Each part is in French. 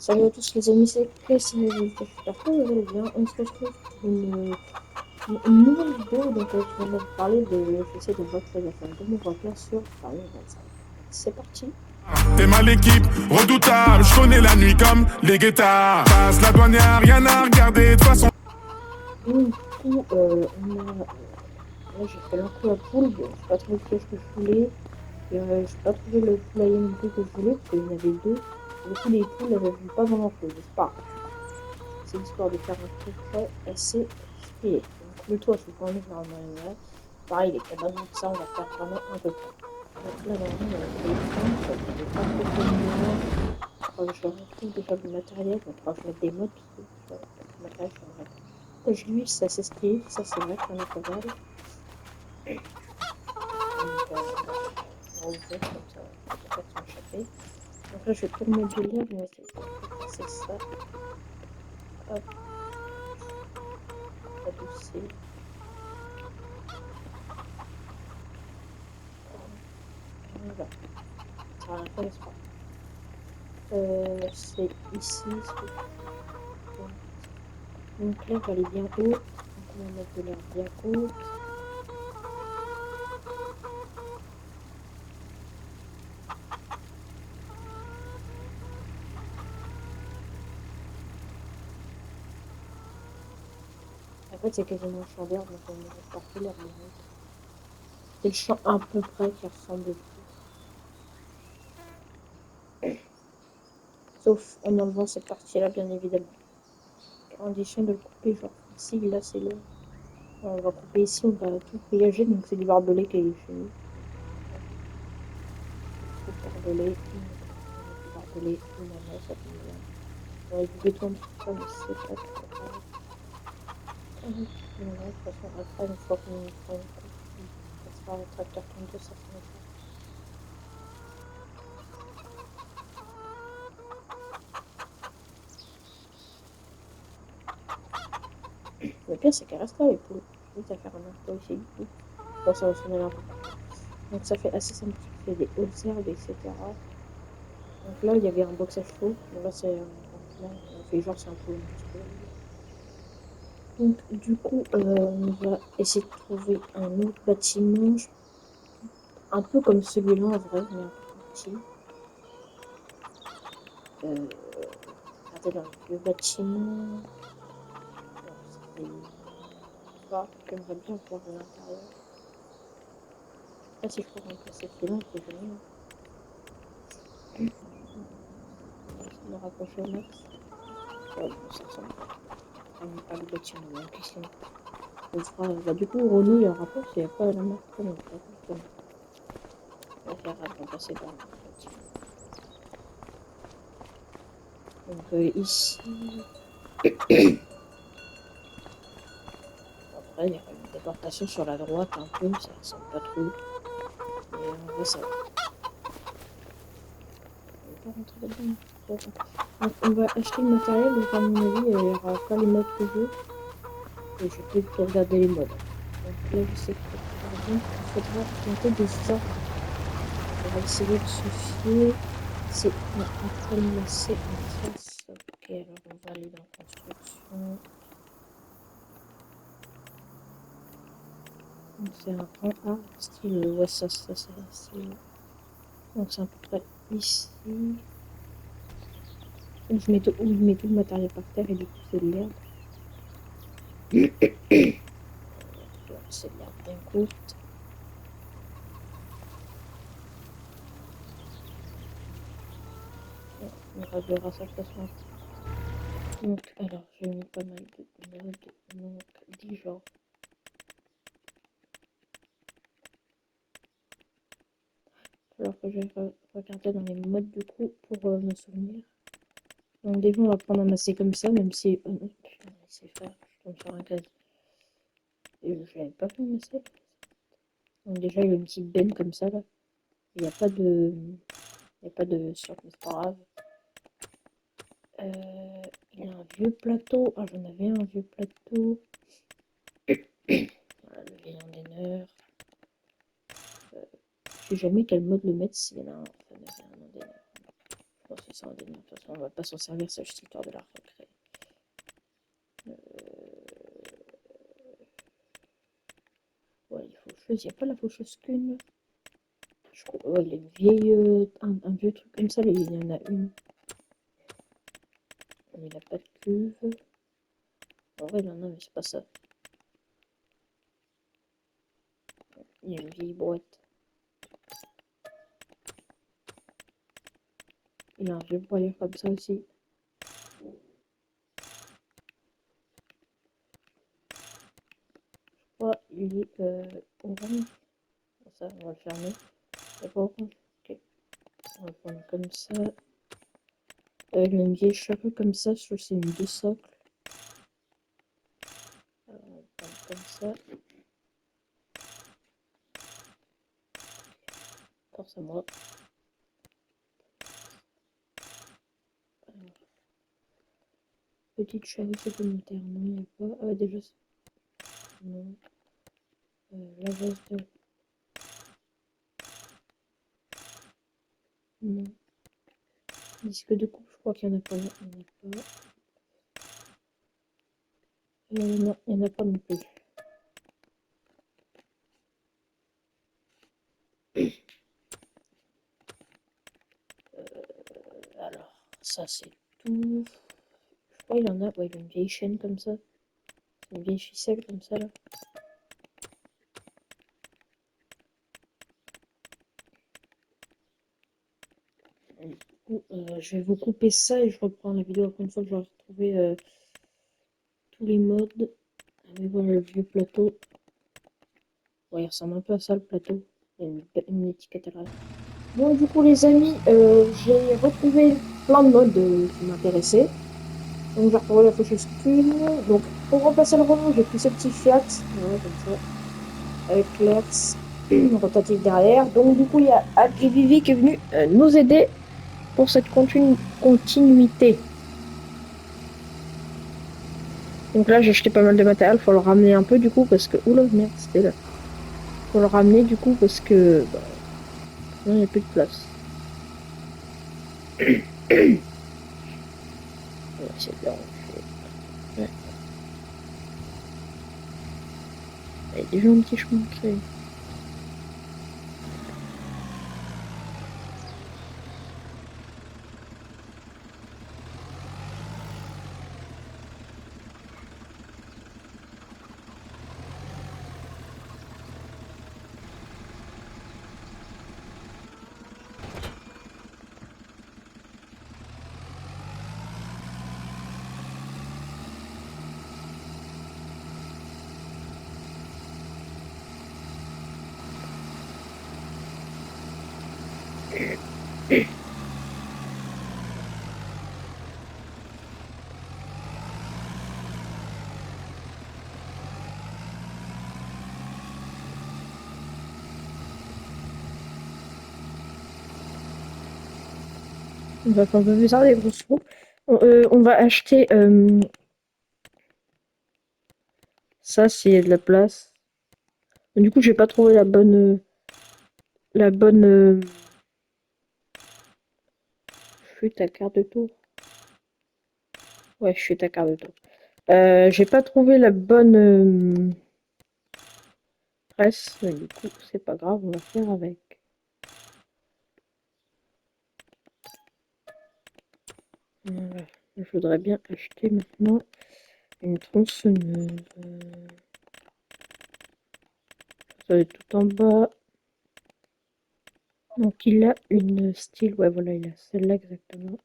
Salut à tous les amis, c'est Casey, j'espère que vous allez bien. On se retrouve pour une nouvelle vidéo. Donc, je vais vous parler de. J'essaie de recréer la fin de mon replay sur Paris 25. C'est parti. T'es mal équipe, redoutable, je connais la nuit comme les guettards. Passe la douane, y'a rien à regarder, de toute façon. Donc, du coup, là, j'ai fait l'enclos à poule. Bon, j'ai pas trouvé le piège que je voulais. J'ai pas trouvé le poulailler non plus que je voulais, parce qu'il y en avait deux. Du coup, les poules, elles vivent pas dans l'enclos, mais c'est pas grave. C'est l'histoire de faire un truc assez stylé. Donc le toit, je vais pas en mettre normalement. Pareil, les cabanes, ça, on va faire vraiment un peu près. Donc là, normalement, il y a les plantes, il n'y avait pas trop de lumière. Il faudra que je retrouve déjà du matériel. Il faudra que je mette des modes, parce que sur le matériel, je n'aurai pas. Pêche d'huile, c'est assez stylé. Ça, c'est vrai qu'il y en a pas mal. Donc, on va ouvrir comme ça, on va pas s'en échapper. Donc là, je vais tout remettre de l'air. Je vais essayer de casser ça. Hop, adoucir. Voilà. Ça n'intéresse pas. C'est ici ce que je vais mettre. Donc l'air elle est bien haute. Donc on va mettre de l'air bien haute. En fait c'est quasiment un champ d'herbe, donc on met partout l'air bien haute. C'est le champ à peu près qui ressemble le plus. Sauf en enlevant cette partie-là, bien évidemment. Condition de le couper, genre ici, là c'est le. On va couper ici, on va tout griller, donc c'est du barbelé qui est chez nous. Trop de barbelé, on va mettre du barbelé, du nano, ça tombe bien. On va du béton en dessous de ça, mais c'est pas très grave. Voilà, de toute façon, après, une fois qu'on fera une coupe, on passera au tracteur tondeuse, ça s'en mettra. Le pire, c'est qu'elle reste là, les poules. Juste à faire un enclos ici, du coup. Bon, ça va s'en aller un peu partout. Donc, ça fait assez sympathique. Il y a des hautes herbes, etc. Donc là, il y avait un box à chevaux. Bon, là, c'est un ventilateur. On fait genre, c'est un poulailler, un petit poulailler. Donc, du coup, on va essayer de trouver un autre bâtiment, un peu comme celui-là en vrai, mais un peu plus petit. Regardez dans les vieux bâtiments. Bon, c'est pas. J'aimerais bien voir l'intérieur. Après, si je peux remplacer celui-là, on sait jamais. On va essayer de le rapprocher au max. Ouais, bon, ça ressemble pas trop. On n'est pas le bâtiment, donc ici on fera. Bah, du coup, Renault, il y aura pas, parce qu'il n'y a pas la marque Renault, il y a juste Renault. On va faire remplacer par un autre bâtiment. Donc ici. Après, il y aura une déportation sur la droite un peu, ça ressemble pas trop. Mais en vrai, ça va. On va pas rentrer là-dedans. Donc, on va acheter le matériel. Donc, à mon avis, il n'y aura pas les modes que je veux. Et je vais pas du tout regarder les modes. Donc, là, je sais que par exemple, il faudra bientôt des ordres. On va essayer de se fier. C'est un entraînement, c'est en classe. Ok, alors on va aller dans construction. Donc, c'est un rang A, style. Ouais, ça c'est style. Donc, c'est à peu près ici. Où je mets tout le matériel par terre et du coup, c'est de l'herbe. C'est de l'herbe bien courte. On réglera ça de toute façon après. Donc, alors, j'ai mis pas mal de modes. Donc, 10 genres. Alors que je vais regarder dans les modes du coup pour me souvenir. Donc, déjà, on va prendre un masser comme ça, même si. Oh, putain, laissez faire, je tombe sur un casier. Et je l'avais pas vu masser. Donc, déjà, il y a une petite benne comme ça là. Il n'y a pas de. Il n'y a pas de surf, mais c'est pas grave. Il y a un vieux plateau. Ah, j'en avais un vieux plateau. Voilà, le veillant des nerfs. Je sais jamais quel mode le mettre s'il y en a un. Enfin, un des nerfs. Bon, c'est ça, de toute façon, on va pas s'en servir, c'est juste histoire de la recréer. Ouais, les faucheuses, il n'y a pas la faucheuse qu'une. Je crois, ouais, il y a une vieille, un vieux truc comme ça, il y en a une. Il n'a pas de cuve. En vrai, il y en a, mais c'est pas ça. Il y a une vieille boîte. Il y a un vieux broyeur comme ça aussi. Je crois il est orange. Ça, on va le fermer. D'abord, ok. On va prendre comme ça. Avec une vieille chapeau comme ça, je trouve que c'est une deux socles. Alors, on va prendre comme ça. Force à moi. Alors, petite chaîne supplémentaire, non, il n'y a pas. Ah, déjà, non. La vase de. Non. Disque de coupe, je crois qu'il n'y en a pas. Non, il n'y en a pas. Non, il n'y en a pas non plus. Alors, ça c'est tout. Je crois qu'il y en a. Ouais, il y a une vieille chaîne comme ça. Une vieille ficelle comme ça là. Du coup, je vais vous couper ça et je reprends la vidéo après une fois que j'aurai retrouvé tous les modes. Mais voilà le vieux plateau. Ouais, il ressemble un peu à ça le plateau. Il y a une étiquette à l'arrière. Bon, du coup, les amis, j'ai retrouvé plein de modes qui m'intéressaient. Donc, j'ai retrouvé la faucheuse qu'une. Donc, pour remplacer le rouleau, j'ai pris ce petit Fiat. Ouais, comme ça. Avec l'axe rotatif derrière. Donc, du coup, il y a Agrivivi qui est venu nous aider pour cette continuité. Donc là, j'ai acheté pas mal de matériel. Faut le ramener un peu, du coup, parce que... Oula, merde, c'était là. Faut le ramener, du coup, parce que... Bah, il n'y a plus de place. On va essayer de le ranger. Ouais. Il y a déjà un petit chemin créé. On va faire un peu plus tard les grosses roues. On va acheter... ça, c'est de la place. Du coup, j'ai pas trouvé la bonne... la bonne... chute à quart de tour. Ouais, chute à quart de tour. J'ai pas trouvé la bonne presse, mais du coup, c'est pas grave, on va faire avec. Voilà. Je voudrais bien acheter maintenant une tronçonneuse. Ça va être tout en bas. Donc il a une style, ouais voilà, il a celle-là exactement.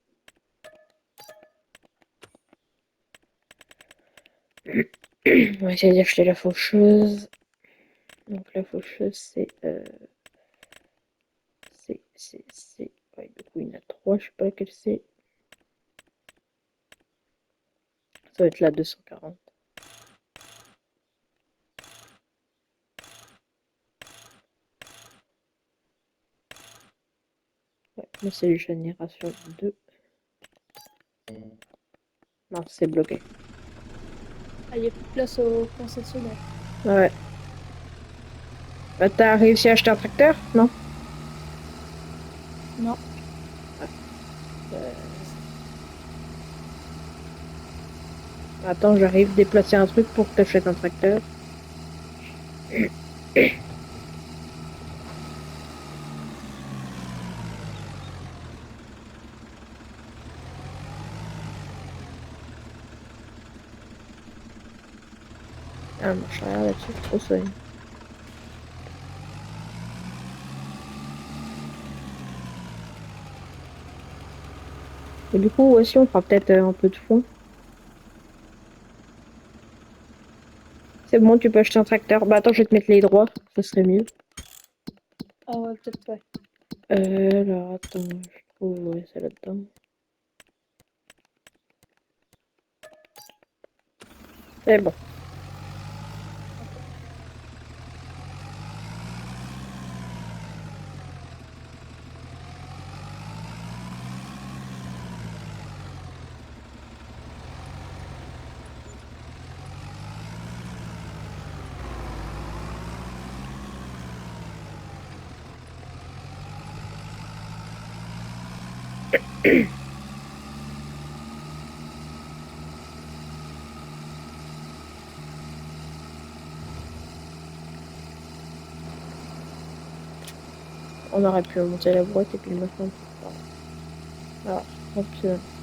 On va essayer d'acheter la faucheuse. Donc la faucheuse c'est ouais, du coup il y en a trois, je sais pas laquelle c'est. Ça va être la 240. Ouais, mais c'est la génération 2. Non, c'est bloqué. Ah, il n'y a plus de place au concessionnaire. Ouais. Bah, t'as réussi à acheter un tracteur? Non? Non. Attends, j'arrive déplacer un truc pour que t'achètes un tracteur. Ah, marche arrière là-dessus, trop soigne. Et du coup, aussi, on fera peut-être un peu de fond. C'est bon, tu peux acheter un tracteur. Bah attends, je vais te mettre les droits, ça serait mieux. Ah ouais, peut-être ouais. Alors attends, je trouve, ouais, c'est là-dedans. C'est bon. On aurait pu monter la boîte et puis le machin. Alors, hop,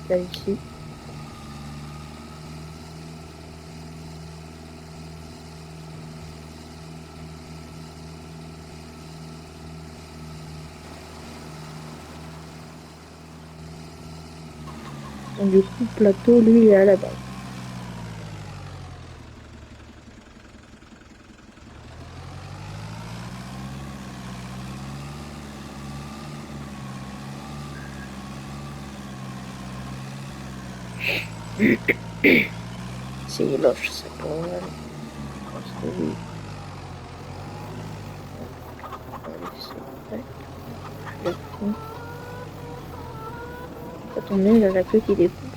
là ici. Donc du coup, le plateau, lui, il est à la base. C'est loche, ça pour elle. Je pense que oui. Allez, c'est tac. Je le fond. Ça tombe bien, il a la queue qui découle.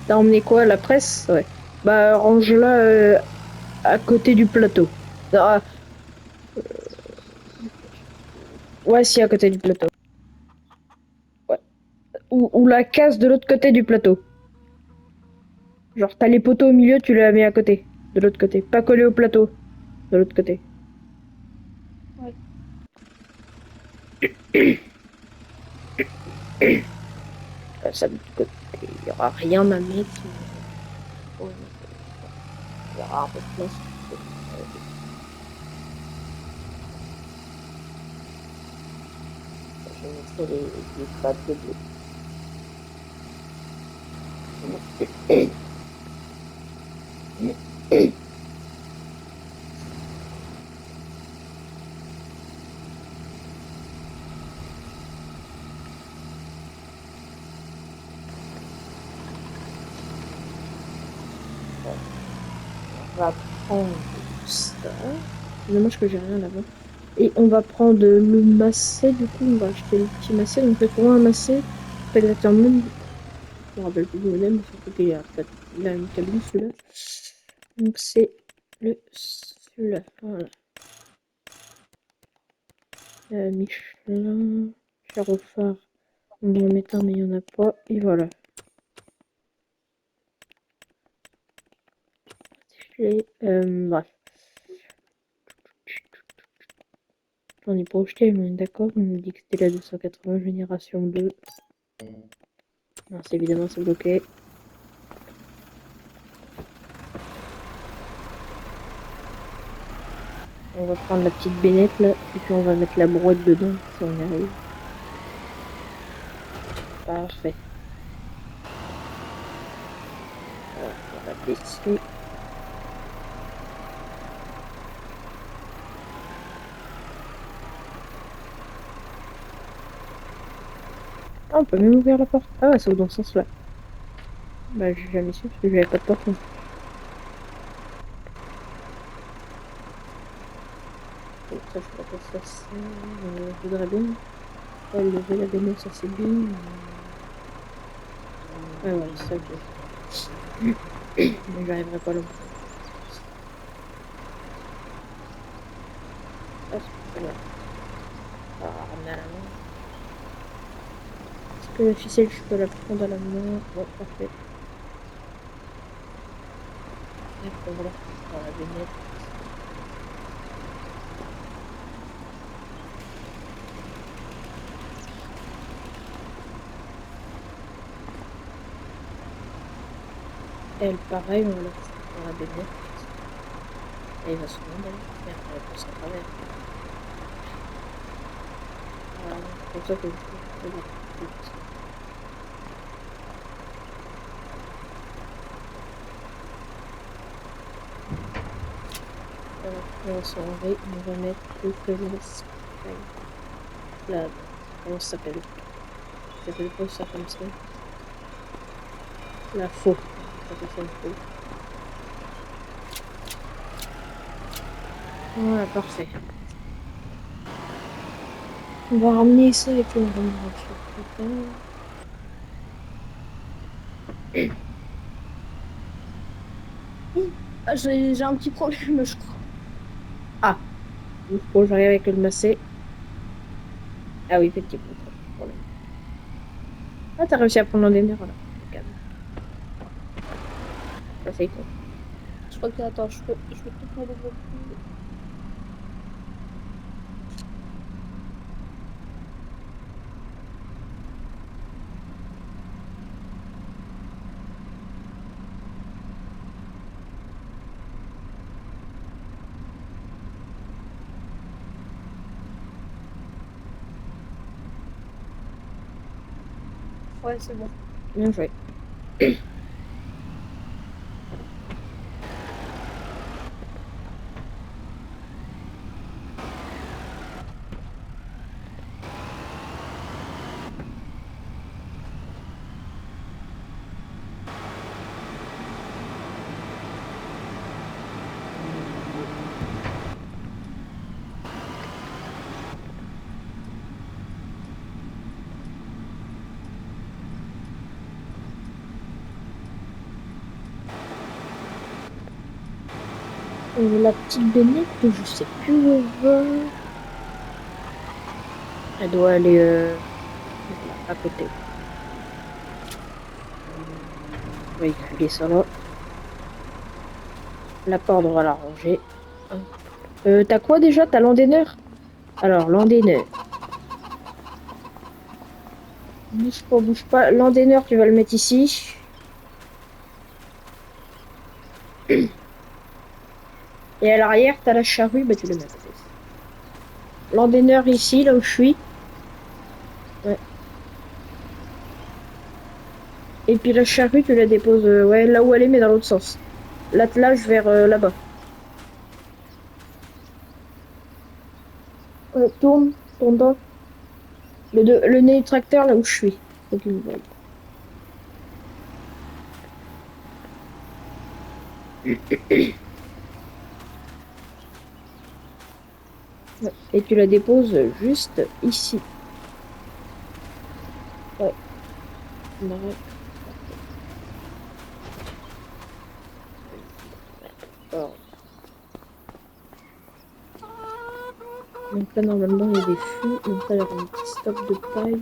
T'as emmené quoi, la presse? Ouais. Bah, range-la à côté du plateau. Ah, ouais, si, à côté du plateau. Ouais. Ou la case de l'autre côté du plateau. Genre, t'as les poteaux au milieu, tu les mets à côté. De l'autre côté. Pas collé au plateau. De l'autre côté. Ouais. Ça de l'autre côté. Il y aura rien à mettre. Ouais, il y aura un peu de place. Je mettrai les pattes de bleu. On va prendre ça. C'est dommage que j'ai rien là-bas. Et on va prendre le macet, du coup, on va acheter le petit macet. Donc, le pour un macet, pas exactement le même. Je me rappelle plus du modèle, mais surtout qu'il a une cabine celui-là. Donc, c'est celui-là. Voilà. Michelin, gyrophare. On va en mettre un, mais il n'y en a pas. Et voilà. Bref. J'en ai projeté, mais on est d'accord. On nous dit que c'était la 280 génération 2. Non, c'est évidemment c'est bloqué. On va prendre la petite bénette là, et puis on va mettre la brouette dedans, si on y arrive. Parfait. Voilà, on va baisser. Ah, on peut même ouvrir la porte. Ah ouais, ça ouvre dans ce sens-là. Bah, j'ai jamais su parce que j'avais pas de porte. Donc ça, je crois que ça, je voudrais bien. Ouais, lever la bénette, ça c'est bien. Ouais, ouais, ça, ok. Mais j'arriverai pas longtemps. Ah, c'est pas grave. On va ramener à la main. Est-ce que la ficelle, je peux la prendre à la main? Ouais, parfait. Et après, voilà, on va la baignette. Elle, pareil, on va la foutre dans la baignette. Et il va se rendre, et après, elle passe à travers. Voilà, c'est pour ça que je trouve que c'est vite. On va s'enlever, on va mettre le prévence. Là, comment ça s'appelle? Ça s'appelle pas ça comme ça? La faux. Ça s'appelle ça une faux. Voilà, parfait. On va ramener ça et puis on remettra sur plus tard. Ah, j'ai un petit problème, je crois. Ah, il faut que j'arrive avec le massé. Ah oui, effectivement, pas de problème. Ah, t'as réussi à prendre l'endémir, voilà. Calme. Ça, c'est con. Je crois que, attends, je peux peut-être me débloquer. Ouais, c'est bon. Bien joué. La petite baignette, je sais plus où elle va. Elle doit aller là, à côté. On va éculer ça là. La porte, on va la ranger. T'as quoi déjà? T'as l'endéneur? Alors, l'endéneur. Bouge pas, bouge pas. L'endéneur, tu vas le mettre ici. Et à l'arrière, t'as la charrue, bah tu le mets à côté. L'endéneur ici, là où je suis. Ouais. Et puis la charrue, tu la déposes ouais, là où elle est, mais dans l'autre sens. L'attelage vers là-bas. Ouais, tourne, tourne dans. Le nez du tracteur, là où je suis. Faut qu'il me voie. Ouais. Et tu la déposes juste ici. Ouais. Alors, donc là, normalement, il y a des fûts. Donc là, il y aura un petit stock de paille.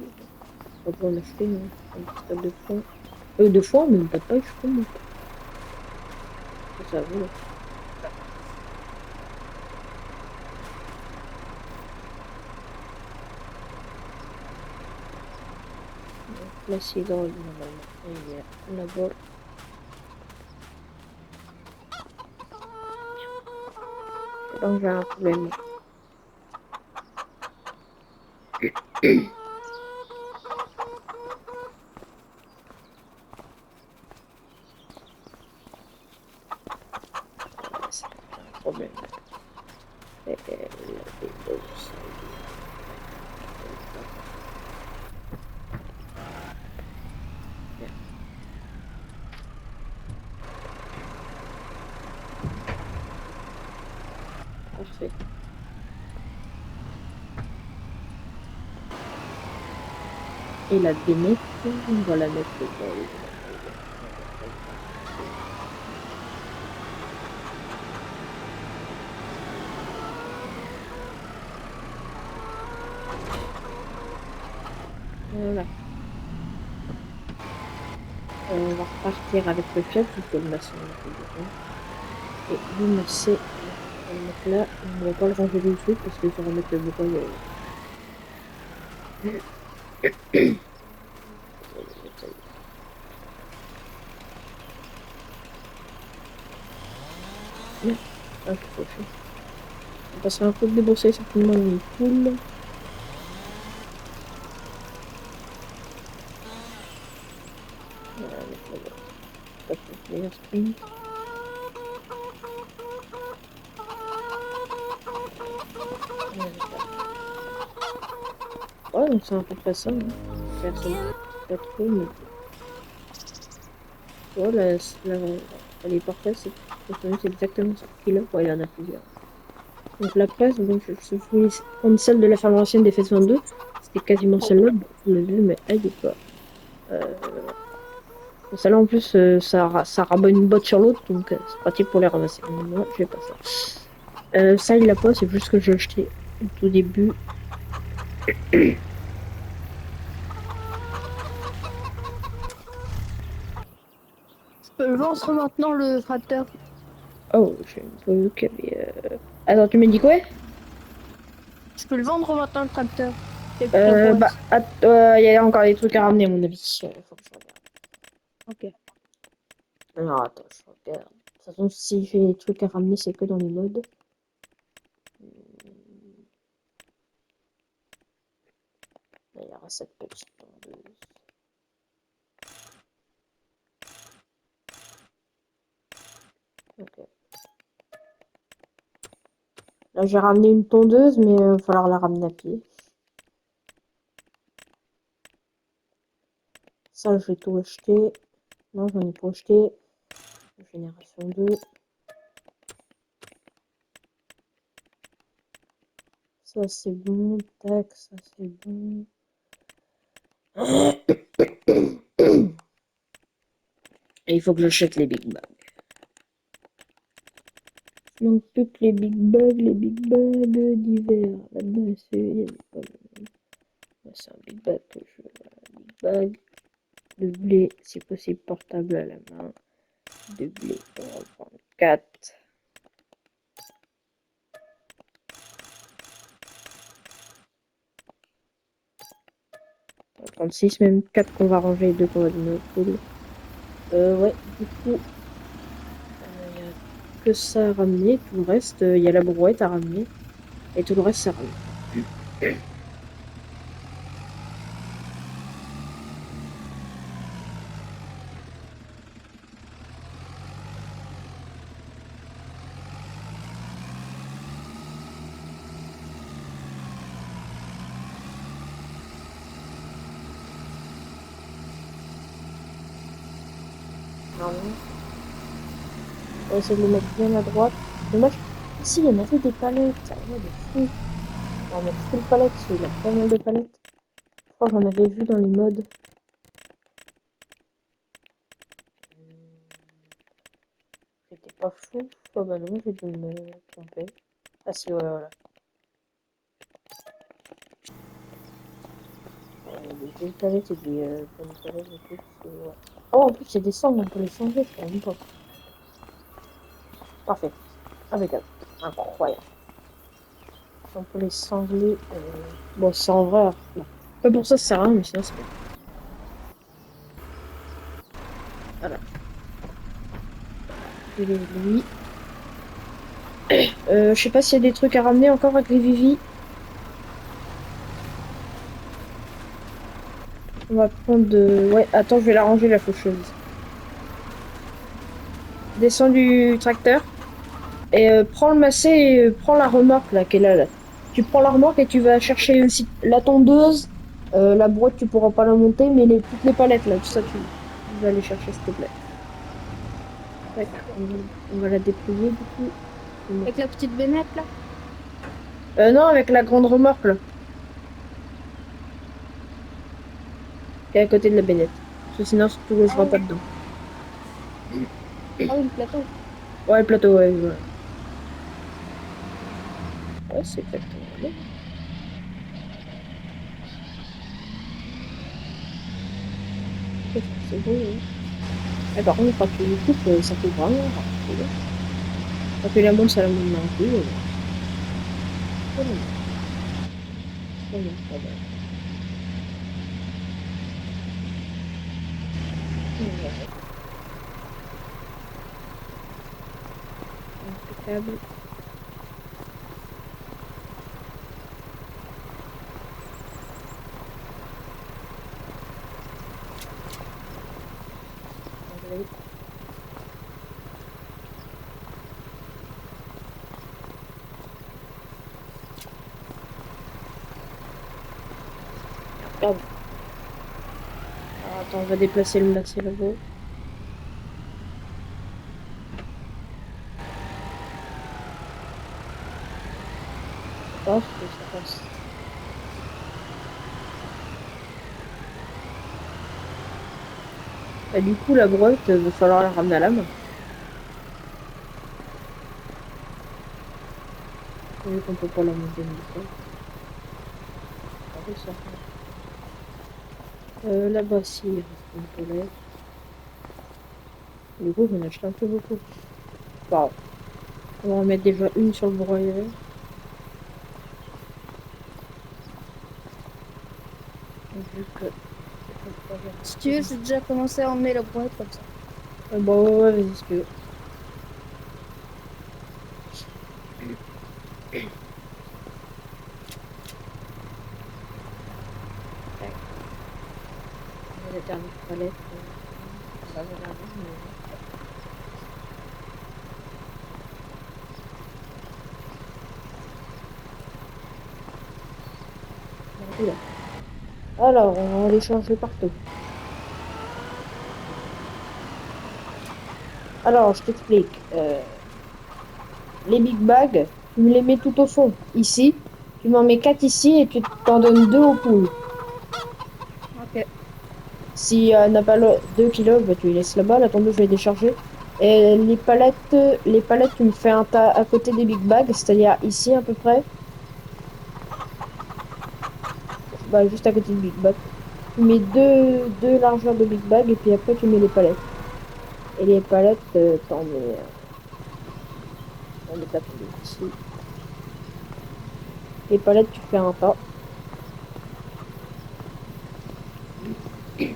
On va pouvoir en acheter un petit stock de foin. De foin, même pas de paille, je crois. Ça vaut là. Là, c'est dans normalement. Il y a là-bas. Donc, j'ai un problème. C'est un problème. Et la dépose. Parfait. Et la bénette, on va la mettre dans le... Voilà. On va repartir avec le fiel, puisque le maçon on a fait déjà. Et le macé, on va le mettre là. On va pas le ranger tout de suite parce qu'il faut remettre le broyeur. Bien. Ah, je suis coché. On passera un coup de débourser certainement une poule. Voilà, mettre là-bas. Pas de meilleur sprint. Ouais, donc c'est à peu près ça. Hein. Personne. Pas trop, mais. Ouais, elle est parfaite, cette personnage, c'est exactement ça qu'il a. Ouais, il en a plusieurs. Donc la presse, donc je voulais prendre celle de la ferme ancienne des Fesses 22. C'était quasiment celle-là, bon, je l'ai vue, mais elle est pas. Celle-là en plus, ça rabat une botte sur l'autre, donc c'est pratique pour les ramasser. Mais moi, je fais pas ça. Ça, il l'a pas, c'est juste que j'ai acheté au tout début. Je peux le vendre maintenant le tracteur. Oh, j'ai une peu qu'il y avait. Attends, tu m'as dit quoi? Je peux le vendre maintenant le tracteur. C'est plutôt pour Bah, il y a encore des trucs à ramener, à mon avis. Faut que je regarde. Ok. Alors, attends, je regarde. De toute façon, si j'ai des trucs à ramener, c'est que dans les modes. Il y aura cette petite tondeuse. Ok. Là, j'ai ramené une tondeuse, mais il va falloir la ramener à pied. Ça, je vais tout acheter. Non, j'en ai pas acheté. Génération 2. Ça, c'est bon. Tac, ça, c'est bon. Et il faut que j'achète les Big Bags. Donc, toutes les Big Bags d'hiver. Là-dedans, c'est un Big Bag que je veux. Big Bag de blé, si possible portable à la main. De blé, on va prendre 4. On va prendre 6, même 4 qu'on va ranger et 2 qu'on va donner au pool. Ouais, du coup, il n'y a que ça à ramener. Tout le reste, il y a la brouette à ramener. Et tout le reste, ça ramène. Normalement, on va essayer de le mettre bien à droite. Dommage, ici, il y en avait des palettes. Ça va de fou. On va mettre full palette, parce qu'il y a pas mal de palettes. Je crois que j'en avais vu dans les modes. J'étais pas fou. Oh bah non, j'ai dû me tromper. Ah si, voilà. Des vieilles palettes et des bonnes palettes et tout. Ouais. Oh, en plus, il y a des cendres, on peut les changer, je savais même pas. Parfait. Impeccable. Incroyable. On peut les sangler. Bon, c'est en vrai. Non. Pas pour ça, ça sert à rien, mais sinon, c'est bien. Voilà. Et lui. Je sais pas s'il y a des trucs à ramener encore avec les Vivi. On va prendre de. Ouais, attends, je vais la ranger la faucheuse. Descends du tracteur. Et prends le macé et prends la remorque là qu'elle a là. Tu prends la remorque et tu vas chercher aussi la tondeuse. La boîte, tu pourras pas la monter, mais toutes les palettes là, tout ça, tu vas aller chercher s'il te plaît. Tac, on va la déployer du coup. Avec la petite bénette là. Non, avec la grande remorque là, qui est à côté de la bennette. Parce que sinon, tu ne logeras pas dedans. Ah oui, le plateau. Ouais, le plateau, ouais. Ouais, c'est exactement là. peut faire ce bruit. Hein. Mais par contre, quand tu les coupes, ça fait vraiment rare. Tu vois. Quand tu la montes, ça la monte d'un coup. Ça la monte. Ça monte pas mal. Ouais. Impeccable. Anglais. Regarde. Ah, attends, on va déplacer le lacet là-bas. Ça passe, ça passe. Bah, du coup, la brouette, va falloir la ramener à la main. Vu qu'on peut pas la monter une fois. Ah, ça. Là-bas, si, il reste une toilette. Du coup, j'en ai acheté un peu beaucoup. Bon, on va en mettre déjà une sur le broyeur. Vu que... Si tu veux, j'ai déjà commencé à emmener la brouette comme ça. Bon, ouais, vas-y, si tu veux. Tac. On va la dernière palette. On va regarder, mais... Oula. Alors, on va les changer partout. Alors, je t'explique. Les big bags, tu me les mets tout au fond, ici. Tu m'en mets 4 ici et tu t'en donnes 2 aux poules. Ok. Si elle n'a pas 2 kilos, bah, tu les laisses là-bas. La tondeuse, je vais décharger. Et les palettes, tu me fais un tas à côté des big bags, c'est-à-dire ici à peu près. Bah, juste à côté du big bag. Tu mets deux largeurs de big bag et puis après tu mets les palettes. Et les palettes, t'en mets ta tondeuse ici. Les palettes, tu fais un tas. Les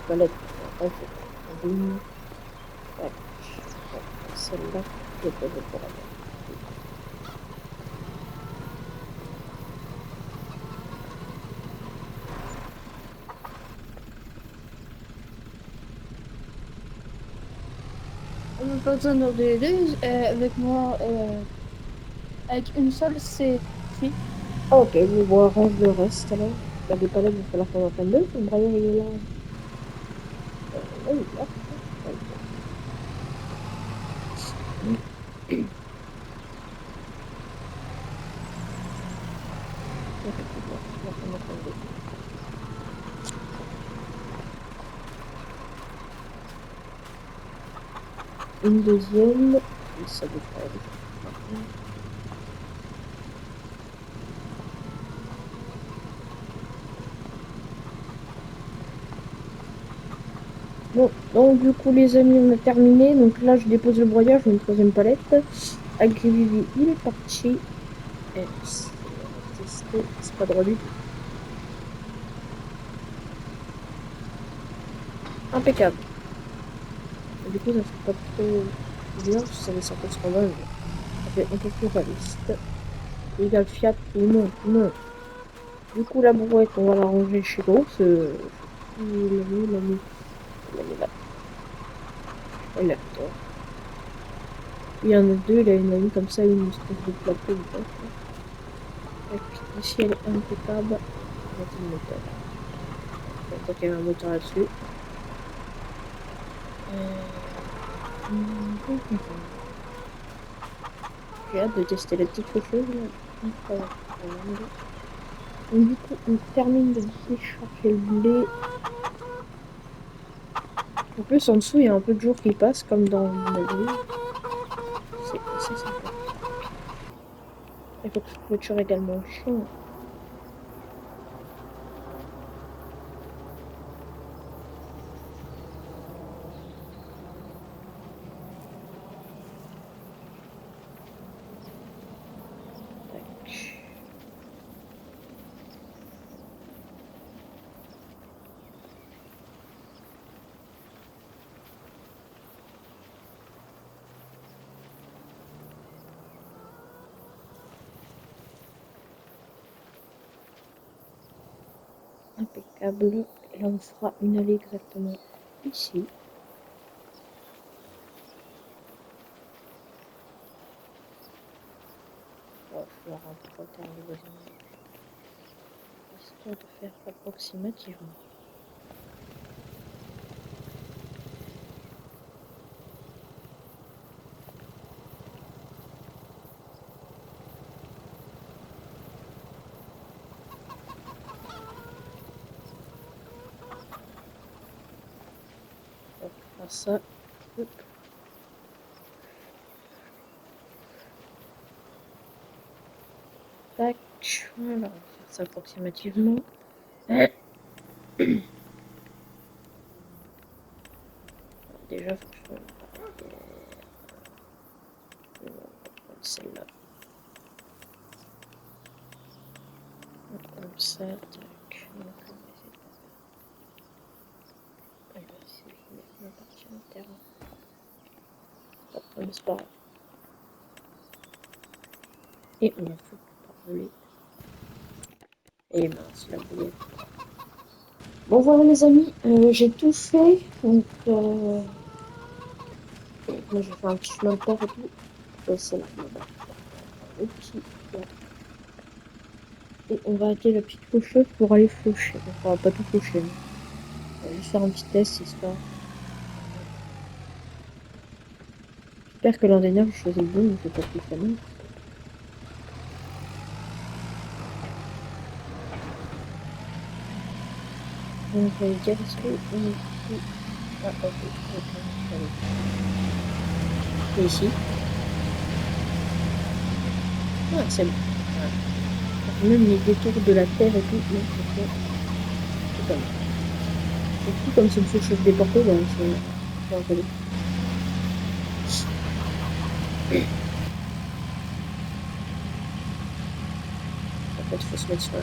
palettes, tu fais un tas, c'est un boum. Tac. Tac. Celle-là, je vais poser pour la mettre. On n'a pas besoin d'en donner deux. Avec moi, avec une seule, c'est suffit. Ah, ok, bon, arrange le reste alors. Bah, des palettes, il va falloir qu'on en prenne deux. Le brailleur, il est là. Là, il est là. Ouais, effectivement, on va en prendre deux. Une deuxième. Et ça devrait aller. Bon, donc du coup les amis, on a terminé. Donc là, je dépose le broyeur, je mets une troisième palette. Agrivivi, il est parti. Et on va tester, c'est pas drôle du tout. Impeccable. Et du coup, ça fait pas trop bien, ça laisse un peu ce qu'on va. Ça fait un peu plus réaliste. Égal Fiat, tout le monde, tout le monde. Du coup, la brouette, on va la ranger chez l'autre. Il l'a mis là. Elle est là. Il y en a deux, il a une amie comme ça, une espèce de plateau. Ici, elle est impeccable. On va mettre le moteur. Donc, il y a un moteur là-dessus. J'ai hâte de tester la petite chose. Donc, du coup, on termine de décharger le blé. En plus, en dessous, il y a un peu de jour qui passe, comme dans ma grille. C'est assez sympa. Il faut que je clôture également le chien. câble. Et là, on fera une allée exactement ici. Oh, je vais avoir un peu de retard le voisinage. Histoire de faire approximativement. On va faire ça. Hop. Tac. Voilà, on va faire ça approximativement. Déjà, faut que je fasse une barrière. On va prendre celle-là. Comme ça, tac. Donc, on va essayer de pas faire. On va essayer de mettre ma partie interne. Pas de problème, c'est pas grave. Et on a tout parlé. Et mince, la boulette. Bon voilà les amis, j'ai tout fait. Donc moi j'ai fait un petit chemin de terre et tout. C'est là, le petit cadre. Et on va arrêter la petite faucheuse pour aller faucher. Donc on va pas tout faucher. On va juste faire un petit test histoire. J'espère que l'an dernier j'ai choisi le bon, donc j'ai pas pris la même. Donc je vais dire est-ce que on est ici. Ah ok, et ici. Ah c'est bon. Voilà. Même les détours de la terre et tout, donc c'est pas mal. Et puis comme c'est une faucheuse déportée, ben c'est un peu. En fait, il faut se mettre sur la...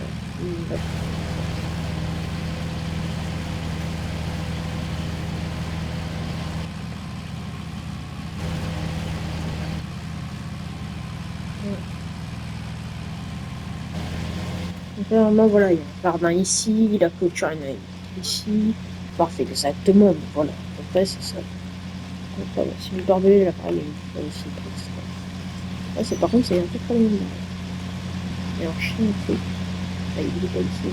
Donc vraiment, voilà, il y a un jardin ici, la clôture est ici. Parfait, exactement, mais voilà, après c'est ça. Donc voilà, si le barbelé, là, pareil, il y a aussi. Là, c'est par contre, c'est un peu très loin. Et en Chine, c'est... Là, il est pas ici.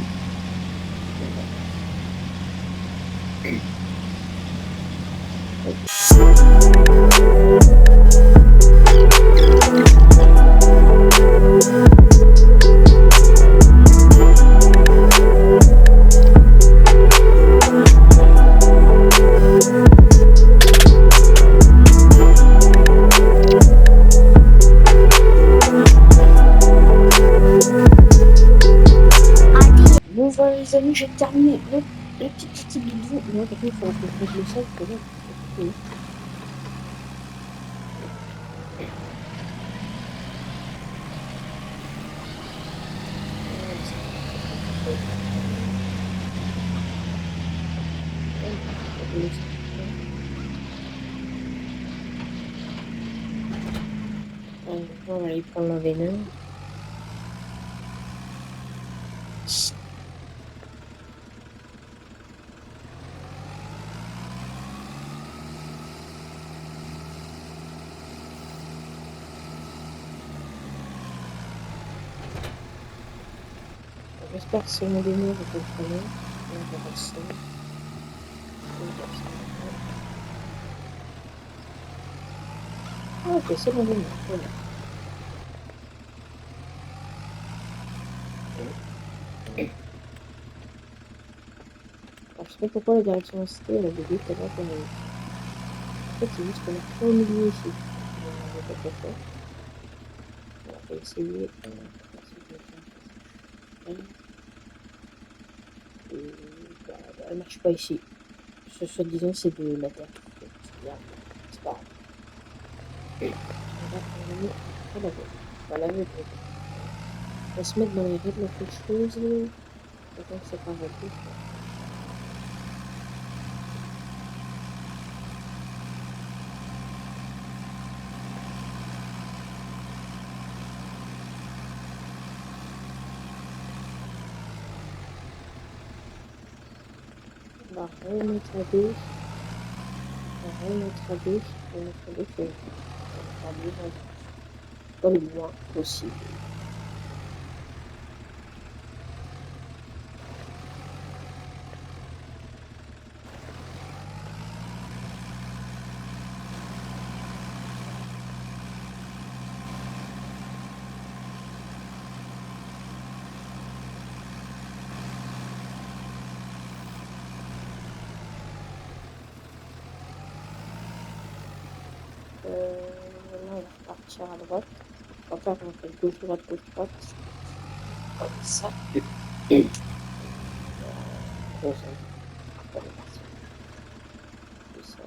Bon voilà les amis, j'ai terminé la petite partie bidon. Là, par contre, il faudra que je mette le sol, parce que là, c'est compliqué. On va aller prendre l'enveneur. J'espère que c'est mon démon, je peux le prendre. On va voir ça. Ah, ok, c'est mon démon, voilà. Alors, je sais pas pourquoi la direction cité, elle a bugué tout à l'heure quand même. En fait, c'est juste qu'on est trop au milieu ici. On va pas faire ça. On va essayer. Bah, elle marche pas ici. Ce soi-disant, c'est de la terre. C'est pas grave. On va la mettre. On va se mettre dans les règles quelque chose. Attends que ça part un peu. va remettre à gauche. On va remettre à gauche. On va mettre à gauche. On va aller dans le moins possible. Là, on va partir à droite. Enfin, on fait gauche, droite, gauche, droite. Comme ça. Gros, ça. Allez, merci. C'est ça.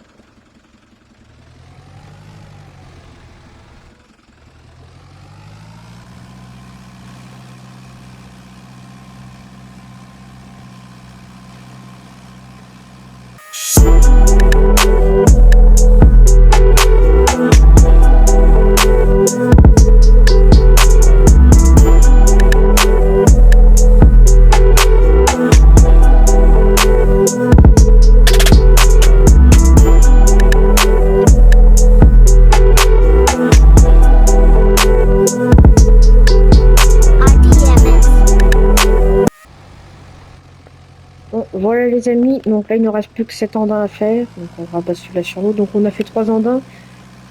Bon, voilà les amis, donc là il ne reste plus que 7 andins à faire, donc on va basculer sur l'eau. Donc on a fait 3 andins,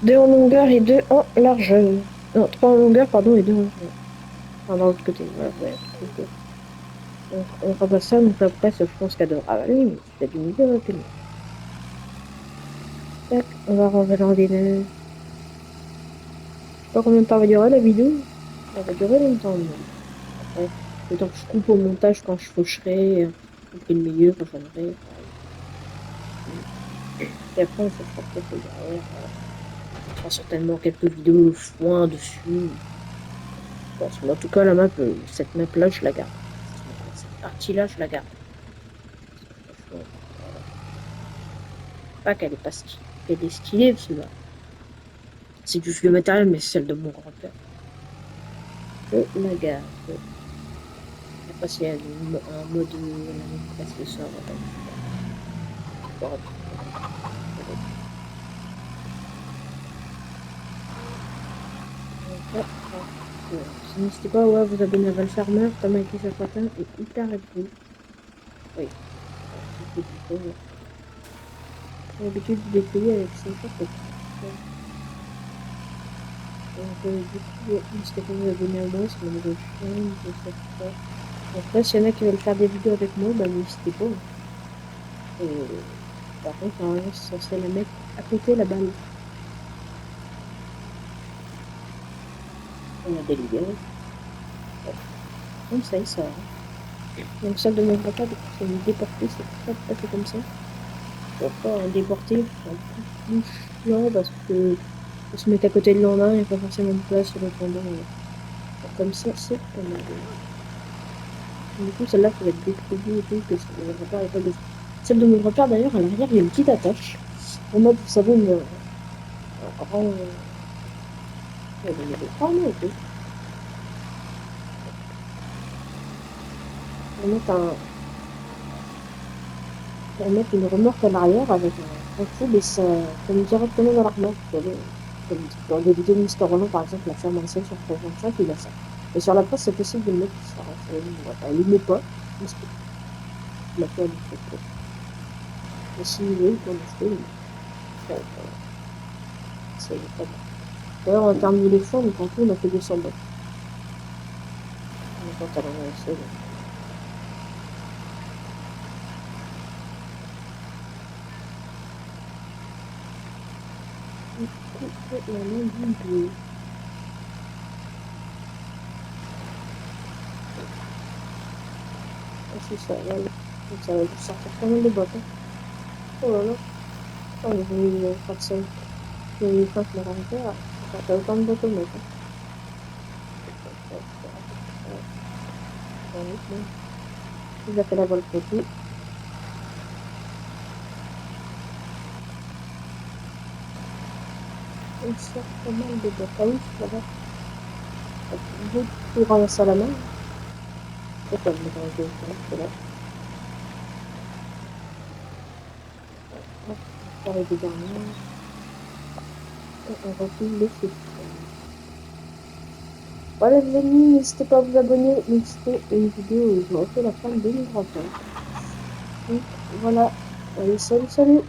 2 en longueur et 2 en largeur. Non, 3 en longueur, pardon, et 2 en largeur. Enfin, dans l'autre côté, voilà, ouais. Donc on repasse ça, donc après je pense qu'elle devra aller, mais c'est du milieu rapidement. Tac, on va ranger dans les neiges. Je sais pas combien de temps va durer la vidéo, elle va durer longtemps. Mais après, le temps que je coupe au montage quand je faucherai, couper le milieu, rejoindrai. Et après on se fera peut-être derrière. On fera certainement quelques vidéos foin dessus. Bon, mais en tout cas, la map, cette map là, je la garde. Cette partie là, je la garde. Franchement, pas qu'elle est pas stylée. Elle est stylée, parce que là, c'est du vieux matériel, mais c'est celle de mon grand-père. Je la garde. Après, s'il y a un mode presque le soir, n'hésitez pas ouais, vous abonner à Valfarmer, Thomas et Safatin et Hyper Red Bull. Oui. J'ai l'habitude de payer avec 5 euros. Donc, du coup, n'hésitez pas à vous abonner à moi, c'est mon nouvelle chaîne, je sais pas. Après, s'il y en a qui veulent faire des vidéos avec moi, bah n'hésitez pas. Et, par contre, normalement, c'est censé la mettre à côté la balle. On a délibéré. Comme ça, il sort. Donc, celle de mon papa, c'est une déportée, c'est pas tout à fait comme ça. Pourquoi en déporter un peu plus lent parce que on se met à côté de l'andin, il n'y a pas forcément de place sur le tendon. Comme ça, c'est pas mal. Du coup, celle-là, ça va être détruite et tout, que mon repère n'est pas de... Celle de mon repère, d'ailleurs, à l'arrière, il y a une petite attache. En mode, vous savez, une... un grand... Il y avait 3 mots, ok. On va mettre un... Pour mettre une remorque à l'arrière avec un tube et ça tombe directement dans la remorque. Vous savez, comme dans des vidéos de Mister Roland, par exemple, la ferme ancienne sur 325, il a ça. Et sur la presse, c'est possible de le mettre ça. Il ne met pas, mais c'est il a fait un peu. Et si vous voulez, pour l'acheter, c'est pas bon. D'ailleurs, en termes d'éléphant, donc en tout, on a fait 200 balles. On est quand elle en a assez, la main du bleu. Ah, c'est ça, là. Donc ça va vous sortir pas mal de boîtes. Hein. Oh là là. Oh, j'ai mis 400. J'ai mis 5 mètres à faire. Ça fait autant de boîtes au mètre. Il a fait la voile côté. Il sort pas mal de boîtes. Ah oui, là-bas. Tout ramasser à la main. Pourquoi je me rends compte là? c'est arrivé dernièrement. Et on refuse le soutien. Voilà les amis, n'hésitez pas à vous abonner, même si c'était une vidéo où je me refais la fin de 2021. Donc voilà, allez salut salut.